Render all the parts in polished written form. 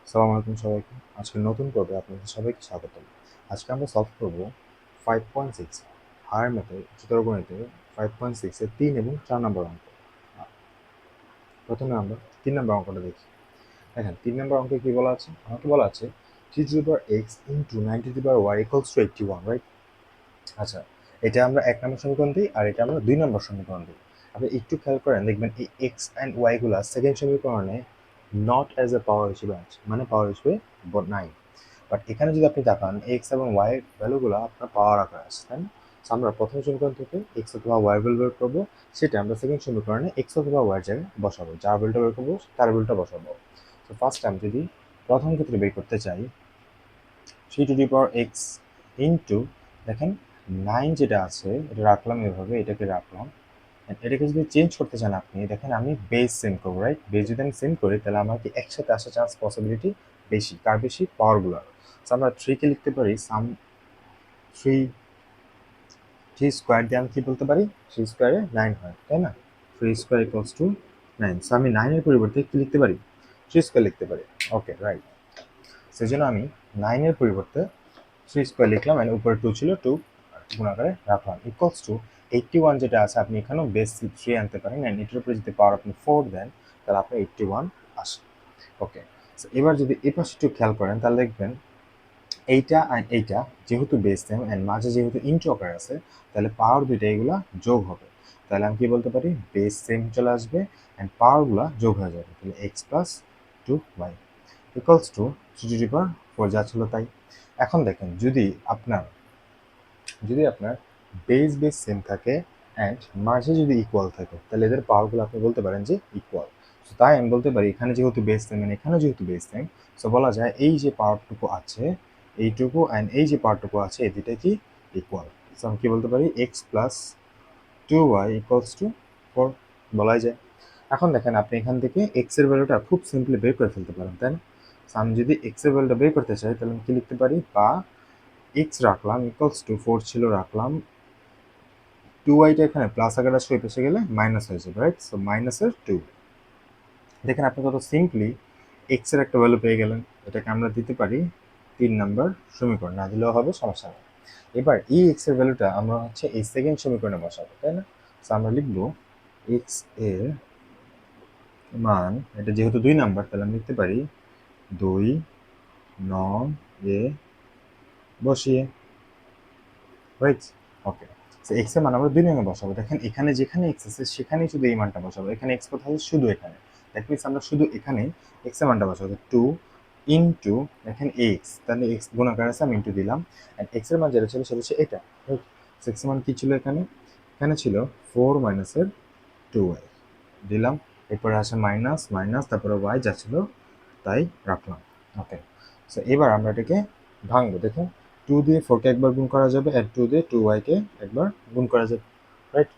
আসসালামু আলাইকুম সবাইকে। আজকের নতুন পর্বে আপনাদের সবাইকে স্বাগতম। আজকে আমরা সলভ করব 5.6 হায়ার ম্যাথের চিত্রগণিতে 5.6 এর 3 এবং 4 নম্বর অঙ্ক। প্রথমে আমরা 3 নম্বর অঙ্কটা দেখি। দেখেন 3 নম্বর অঙ্কে কি বলা আছে? আমাকে বলা আছে t⁴x into 9t⁴y equals to 81, right? আচ্ছা, এটা আমরা 1 নম্বর সমীকরণ দিই আর এটা আমরা 2 নম্বর সমীকরণ দিই। আপনি একটু খেয়াল করেন, দেখবেন এই x and y গুলা সেকেন্ড সমীকরণে নট অ্যাজ এ পাওয়ার হিসেবে আছে, মানে পাওয়ার হিসেবে নাই। বাট এখানে যদি আপনি তাকান এক্স এবং ওয়াই এর ভ্যালুগুলো আপনার পাওয়ার আকারে আছে, তাই না? So আমরা প্রথম সমীকরণ থেকে এক্স অথবা ওয়াই ভ্যালু বের করবো, সেটা আমরা সেকেন্ড সমীকরণে এক্স অথবা ওয়াই জায়গায় বসাবো, যার ভ্যালুটা বের করবো তার ভ্যালুটা বসাবো। তো ফার্স্ট টাইম যদি প্রথম ক্ষেত্রে বের করতে চাই 3 to the power x into, দেখেন 9 যেটা আছে এটা রাখলাম এভাবে, এটাকে রাখলাম। এটাকে যদি চেঞ্জ করতে চান আপনি, দেখেন আমি বেস সেম করবো, রাইট? বেস যদি আমি সেম করি তাহলে আমার কি একসাথে আসার চান্স পসিবিলিটি বেশি, কার বেশি? পাওয়ারগুলো। সো আমরা 3 কে লিখতে পারি সাম 3, 3 স্কোয়ার দিয়ে আমি কি বলতে পারি 3 স্কোয়ারে 9 হয়, তাই না? 3 স্কোয়ার ইকুয়ালস টু 9। সো আমি 9 এর পরিবর্তে কি লিখতে পারি 3 স্কোয়ার লিখতে পারি। ওকে, রাইট। সেজন্য আমি 9 এর পরিবর্তে 3 স্কোয়ার লিখলাম, এন্ড উপরে 2 ছিল, 2 গুণাকারে রাখলাম, ইকুয়ালস টু 81 যেটা আছে আপনি এখানেও বেস 3 আনতে পারেন, এন্ড এটার উপরে যদি পাওয়ার আপনি 4 দেন তাহলে আপনার 81 আসে। ওকে, সো এবার যদি এই পাশে একটু খেয়াল করেন তাহলে দেখবেন এইটা আর এইটা যেহেতু বেস সেম অ্যান্ড মাঝে যেহেতু ইন্টু আকার আছে, তাহলে পাওয়ার দুইটা এগুলা যোগ হবে। তাহলে আমি কি বলতে পারি বেস সেম চলে আসবে অ্যান্ড পাওয়ারগুলা যোগ হয়ে যাবে। তাহলে x plus 2y equals to 3 যা ছিল তাই। এখন দেখেন যদি আপনার বেস সেম থাকে অ্যান্ড মাঝে যদি ইকুয়াল থাকে তাহলে এদের পাওয়ারগুলো আপনি বলতে পারেন যে ইকুয়াল। সো তাই আমি বলতে পারি এখানে যেহেতু বেস সেম মানে এখানে যেহেতু বেস সেম, সো বলা যায় এই যে পাওয়ারটুকু আছে এইটুকু অ্যান্ড এই যে পাওয়ারটুকু আছে এই দুইটা কি ইকুয়াল। সো আমি কি বলতে পারি x plus 2y equals to 4 বলাই যায়। এখন দেখেন আপনি এখান থেকে এক্স এর ভ্যালুটা খুব সিম্পলি বের করে ফেলতে পারেন, তাই না? সো আমি যদি এক্স এর ভ্যালুটা বের করতে চাই তাহলে আমি কি লিখতে পারি, বা এক্স রাখলাম ইকুয়ালস টু 4 ছিল রাখলাম, 2y এখানে প্লাস আকারে আসলে এই পাশে গেলে মাইনাস হয়ে যাবে, রাইট? সো মাইনাসের 2। দেখেন আপনি কত সিম্পলি এক্স এর একটা ভ্যালু পেয়ে গেলেন। এটাকে আমরা দিতে পারি 3 নাম্বার সমীকরণ, না দিলেও হবে, সমস্যা নেই। এবার এই এক্স এর ভ্যালুটা আমরা হচ্ছে এই সেকেন্ড সমীকরণে বসাবো, তাই না? সো আমরা লিখবো এক্স এর মান, এটা যেহেতু 2 নাম্বার তাহলে আমি লিখতে পারি 2 নং এ বসিয়ে, রাইট? ওকে, সো এক্স এর মান আমরা 2 নং এ বসাবো। দেখেন এখানে যেখানে এক্স আছে সেখানেই শুধু এই মানটা বসাবো। এখানে এক্স কোথায় আছে? শুধু এখানে। দ্যাট মিনস আমরা শুধু এখানে এক্স এর মানটা বসাবো। 2 ইনটু, দেখেন এক্স, তাহলে এক্স গুণাকার আছে আমি ইনটু দিলাম, এন্ড এক্স এর মান যেটা ছিল সেটা হচ্ছে এটা, রাইট? সো এক্স এর মান কি ছিল এখানে? এখানে ছিল 4 মাইনাসের 2y দিলাম, এরপরে আসে মাইনাস মাইনাস, তারপরে y যা ছিল তাই রাখলাম। ওকে, সো এবার আমরা এটাকে ভাঙবো। দেখুন 2 দিয়ে 4 কে একবার গুণ করা যাবে, আর 2 দিয়ে 2y কে একবার গুণ করা যাবে, রাইট?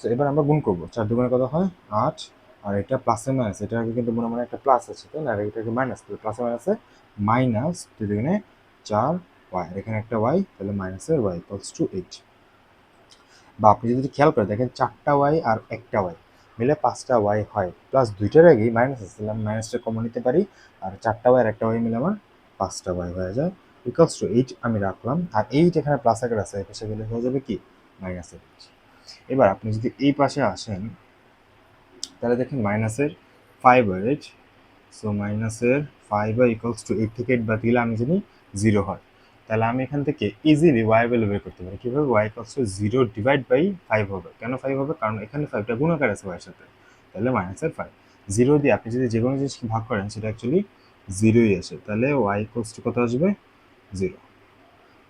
সো এবার আমরা গুণ করবো, 4 দুগুণে কত হয় 8, আর এটা প্লাসে মাইনাস, এটা আগে কিন্তু মনে মনে একটা প্লাস আছে, তাই না? আর এটাকে মাইনাস, তাহলে প্লাসে মাইনাসে মাইনাস 2 দুগুণে 4y, আর এখানে একটা y, তাহলে মাইনাসের y ইকুয়ালস টু 8। বা আপনি যদি খেয়াল করে দেখেন 4টা ওয়াই আর একটা ওয়াই মিলে 5টা ওয়াই হয়, প্লাস দুইটার আগেই মাইনাস আছে, আমি মাইনাসটা কমন নিতে পারি, আর 4টা ওয়াই আর একটা ওয়াই মিলে আমার 5টা ওয়াই হয়ে যায়, ইকুয়ালস টু 8 আমি রাখলাম, আর 8 এখানে প্লাস আকার আছে, এই পাশে গেলে হয়ে যাবে কি মাইনাসের 8। এবার আপনি যদি এই পাশে আসেন তাহলে দেখেন মাইনাসের 5/8, সো মাইনাসের 5y ইকুয়ালস টু 8 থেকে 8 বাদ দিলে আমি জানি 0 হয়। তাহলে আমি এখান থেকে ইজিলি y ভ্যালু বের করতে পারি। কীভাবে? y equals to 0 divide by 5 হবে। কেন 5 হবে? কারণ এখানে 5টা গুণাকার আছে y এর সাথে, তাহলে মাইনাসের 5। 0 দিয়ে আপনি যদি যে কোনো জিনিসকে ভাগ করেন সেটা অ্যাকচুয়ালি 0ই আসে, তাহলে y ইকুয়ালস টু কত আসবে 0।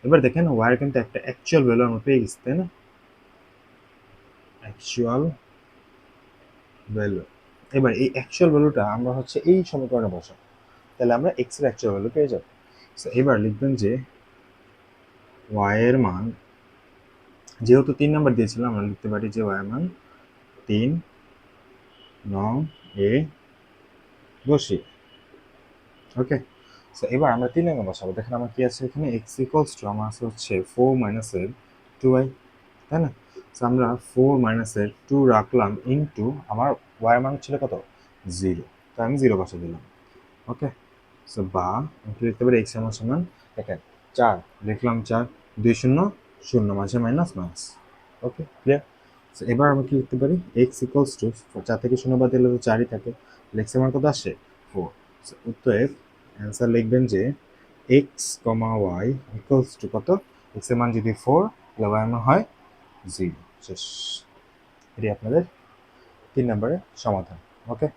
এবার দেখেন y এর কিন্তু একটা অ্যাকচুয়াল ভ্যালু আমরা পেয়ে গেছি, তাই না? Actual value. এবার এই অ্যাকচুয়াল ভ্যালুটা আমরা হচ্ছে এই সমীকরণে বসাবো, তাহলে আমরা x এর অ্যাকচুয়াল ভ্যালু পেয়ে যাব। সো এবার লিখবেন যে y এর মান, যেহেতু 3 নাম্বার দিয়েছিলাম আমরা লিখতে পারি যে y এর মান 3 নং এ বসিয়ে। ওকে, সো এবার আমরা 3 নং বসাবো। দেখেন আমার কি আছে এখানে x ইকুয়ালস টু আমার আছে হচ্ছে 4 মাইনাসের 2y, তাই না? সো আমরা 4 মাইনাসের 2 রাখলাম ইনটু আমার y এর মান ছিল কত 0, তো আমি 0 বসে দিলাম। ওকে, সো বা আমি কি লিখতে পারি এক্স সমান সমান দেখেন 4 লিখলাম 4 2 শূন্য শূন্য মাঝে minus minus. Okay clear. So এবার আমি কি লিখতে পারি এক্স ইকুয়ালস টু 4 থেকে শূন্য বাদ দিলে তো 4ই থাকে, এক্স এর মান কত আসে 4। সো উত্তরের অ্যান্সার লিখবেন যে x comma y equals to কত, এক্স এর মান যদি 4 তাহলে ওয়াই এর মান হয় 0। শেষ। এটি আপনাদের 3 নম্বরের সমাধান। ওকে,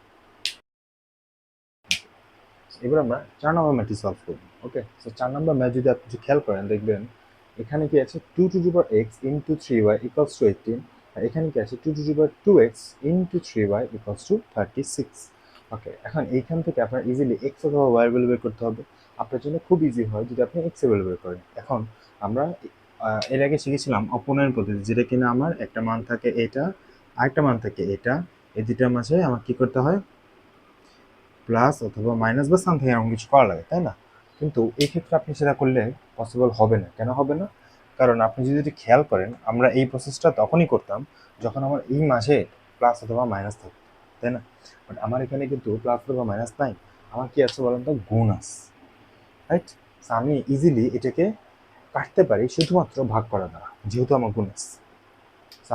এবার আমরা 4 নম্বর ম্যাথটি সলভ করব। ওকে, সো 4 নম্বর ম্যাথ যদি আপনি খেয়াল করেন দেখবেন এখানে কি আছে 2 to the power x into 3y equals to 18, আর এখানে কি আছে 2 to the power 2x into 3y equals to 36। ওকে, এখন এইখান থেকে আপনার ইজিলি x অথবা y এর ভ্যালু বের করতে হবে। আপনার জন্য খুব ইজি হয় যদি আপনি x এর ভ্যালু বের করেন। এখন আমরা এর আগে শিখেছিলাম অপনয়ন পদ্ধতি, যেটা কিনা আমার একটা মান থাকে এটা, আরেকটা মান থাকে এটা, এই দুটার মাঝে আমার কি করতে হয় প্লাস অথবা মাইনাস বা সামথিং এরকম কিছু করা লাগে, তাই না? কিন্তু এই ক্ষেত্রে আপনি সেটা করলে পসিবল হবে না। কেন হবে না? কারণ আপনি যদি খেয়াল করেন আমরা এই প্রসেসটা তখনই করতাম যখন আমার এই মাঝে প্লাস অথবা মাইনাস থাকতো, তাই না? বাট আমার এখানে কিন্তু প্লাস অথবা মাইনাস নাই, আমার কি আছে বলেন তো, গুণ আছে, রাইট? আমি ইজিলি এটাকে কাটতে পারি শুধুমাত্র ভাগ করা দ্বারা, যেহেতু আমার গুণ আছে।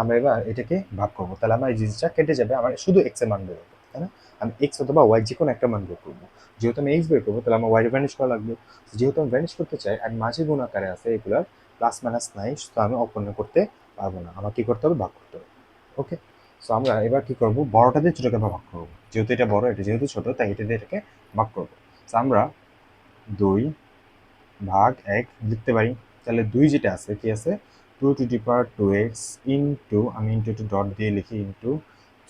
আমরা এবার এটাকে ভাগ করবো, তাহলে আমার এই জিনিসটা কেটে যাবে, আমার শুধু এক্স এর মান বের হবে, তাই না? আমি এক্স অথবা ওয়াই যে কোনো একটা মান বের করবো। যেহেতু আমি এক্স বের করবো তাহলে আমার ওয়াই ভ্যানিশ করা লাগবে। যেহেতু আমি ভ্যানিশ করতে চাই আর মাঝে গুণ আকারে আছে এগুলার প্লাস মাইনাস নাই, তো আমি অপূর্ণ করতে পারবো না, আমার কি করতে হবে ভাগ করতে হবে। ওকে, সো আমরা এবার কি করবো বড়টা দিয়ে ছোটকে ভাগ করবো, যেহেতু এটা বড় এটা যেহেতু ছোট তাই এটা দিয়ে এটাকে ভাগ করবো। সো আমরা 2 ভাগ 1 লিখতে পারি। তাহলে 2 যেটা আছে কি আছে 2 to the power 2x into, আমি ইনটু একটু ডট দিয়ে লিখি, into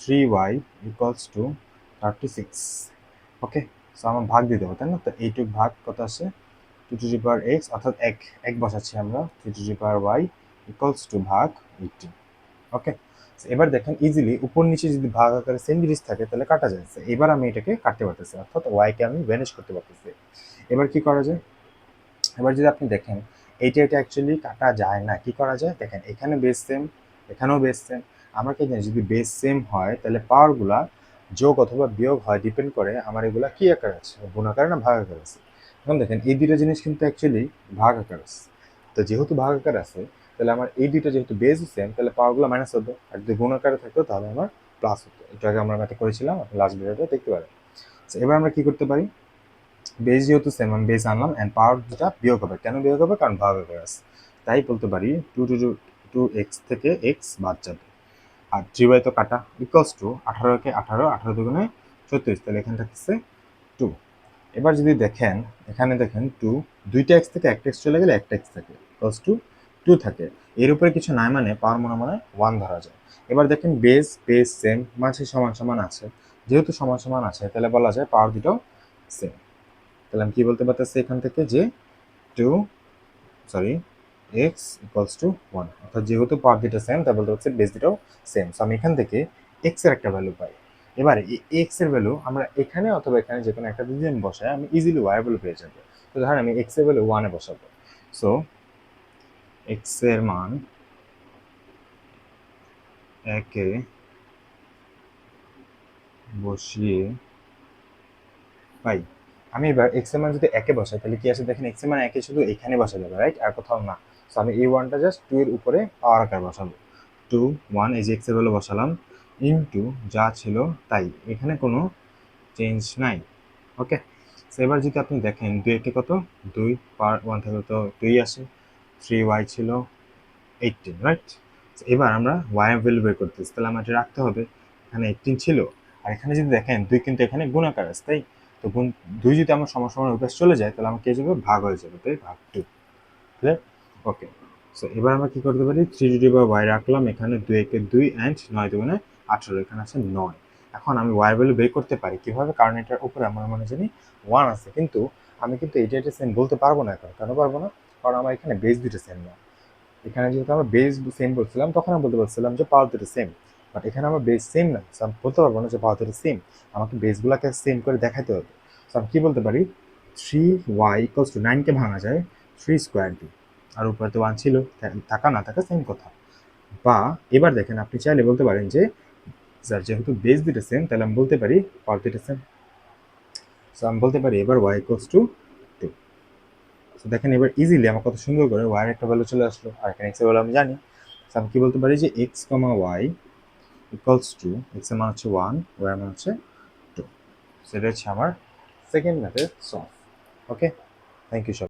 3y equals to 36। Okay, so আমার ভাগ দিয়ে দেবো, তাই না? তো এইটুক ভাগ কত আসে 2 টু দি পাওয়ার x, অর্থাৎ এক এক বসাচ্ছি আমরা 3 to the power y equals two ভাগ 18। ওকে, এবার দেখেন ইজিলি উপর নিচে যদি ভাগ আকারে সেম জিনিস থাকে তাহলে কাটা যায়। এবার আমি এটাকে কাটতে পারতেছি, অর্থাৎ ওয়াইকে আমি ভ্যানিশ করতে পারতেছি। এবার কি করা যায়, এবার যদি আপনি দেখেন এইটা এটা অ্যাকচুয়ালি কাটা যায় না, কি করা যায় দেখেন এখানে বেস সেম এখানেও বেস সেম। আমরা কি জানি যদি বেস সেম হয় তাহলে পাওয়ারগুলা যোগ অথবা বিয়োগ হয়, ডিপেন্ড করে আমার এগুলা কি আকার আছে, গুণ আকার না ভাগ আকার আছে। এখন দেখেন এই দুটো জিনিস কিন্তু অ্যাকচুয়ালি ভাগ আকার আছে, তো যেহেতু ভাগ আকার আছে তাহলে আমার এই দুটো যেহেতু বেস সেম তাহলে পাওয়ারগুলো মাইনাস হতো, আর যদি গুণ আকারে থাকতো তাহলে আমার প্লাস হতো। একটু আগে আমরা ম্যাথে করেছিলাম, আপনি লাস্ট ভিডিওটা দেখতে পারেন। এবার আমরা কি করতে পারি, বেস যেহেতু সেম আমি বেস আনলাম অ্যান্ড পাওয়ার দুটা বিয়োগ হবে, কেন বিয়োগ হবে কারণ ভাগাকার আছে, তাই বলতে পারি 2 থেকে এক্স বাদ যাবে, আর 3y তো কাটা ইকুয়ালস টু 18কে 18 দুগুণে 36, তাহলে এখানে থাকতেছে 2। এবার যদি দেখেন এখানে দেখেন 2 দুইটা এক্স থেকে একটা এক্স চলে গেলে একটা এক্স থাকে ইকুয়ালস টু 2 থাকে, এর উপরে কিছু নাই মানে পাওয়ার মনে মনে 1 ধরা যায়। এবার দেখেন বেস বেস সেম মাঝে সমান সমান আছে, যেহেতু সমান সমান আছে তাহলে বলা যায় পাওয়ার দুটাও সেম। তাহলে আমি কি বলতে পারতেছি এখান থেকে যে 2 সরি এক্স ইকুয়ালস টু 1, অর্থাৎ যেহেতু পাওয়ার দুটো সেম তাই বলতে হচ্ছে বেস দুটাও সেম। সো আমি এখান থেকে এক্স এর একটা ভ্যালু পাই। এবারে এই এক্স এর ভ্যালু আমরা এখানে অথবা এখানে যে কোনো একটা যদি আমি বসাই আমি ইজিলি ওয়াই ভ্যালু পেয়ে যাবো। তো ধরেন আমি এক্স এর ভ্যালু 1 এ বসাবো, সো এক্স এর মান 1 এ বসিয়ে পাই। আমি এবার এক্স এর মান যদি 1 এ বসাই তাহলে কি আসে দেখেন এক্স এর মান 1 এ শুধু এখানে বসা যাবে, রাইট, আর কোথাও না। সো আমি এই ওয়ানটা জাস্ট 2 এর উপরে পাওয়ার আকার বসাবো, 2 1 এই যে এক্স এর ভ্যালু বসালাম ইনটু যা ছিল তাই, এখানে কোনো চেঞ্জ নাই। ওকে, সো এবার যদি আপনি দেখেন 2 একে কত 2 পাওয়ার 1 থেকে তো 2 আসে, 3y ছিল 18, রাইট? এবার আমরা y এর ভ্যালু বের করতেছি, তাহলে আমাদের রাখতে হবে এখানে 18 ছিল, আর এখানে যদি দেখেন 2 কিন্তু এখানে গুণাকার আছে, তাই তো গুণ 2 যদি আমার সমান উপাস চলে যায় তাহলে আমার কি হয়ে যাবে ভাগ হয়ে যাবে, তাই ভাগ 2। ক্লিয়ার? ওকে, সো এবার আমরা কি করতে পারি 3 টু দি পাওয়ার y রাখলাম, এখানে 2 একে 2 এন্ড 9 দুগুণে 18, এখানে আছে 9। এখন আমি y এর ভ্যালু বের করতে পারি কিভাবে, কারণ এটার উপরে আমরা মনে জানি 1 আছে, কিন্তু আমি কিন্তু এটা সেম বলতে পারবো না এখন। কেন পারবো না? কারণ আমার এখানে বেস দুটো সেম না। এখানে যেহেতু আমরা বেস সেম বলছিলাম তখন আমি বলতে পারছিলাম যে পাওয়ার দুটো সেম, বাট এখানে আমার বেস সেম না, আমি বলতে পারবো না যে পাওয়ার দুটো সেম, আমাকে বেসগুলোকে সেম করে দেখাতে হবে। সো আমি কি বলতে পারি 3y ইকুয়ালস টু 9কে ভাঙা যায় 3 স্কোয়ার দিয়ে, আর উপরে তো 1 ছিল, থাকা না থাকা সেম কথা। বা এবার দেখেন আপনি চাইলে বলতে পারেন যে স্যার যেহেতু বেস দুটো সেম তাহলে আমি বলতে পারি পাওয়ার দুটো সেম। সো আমি বলতে পারি এবার y ইকুয়ালস টু 2। সো দেখেন এবার ইজিলি আমার কত সুন্দর করে y এর একটা ভ্যালু চলে আসলো, আর এখানে x এর ভ্যালু আমি জানি। সো আমি কি বলতে পারি যে x, y equals two x এর মান হচ্ছে 1, y এর মান হচ্ছে 2। সেটা হচ্ছে আমার সেকেন্ড ম্যাথের সলভ। ওকে, থ্যাংক ইউ সব।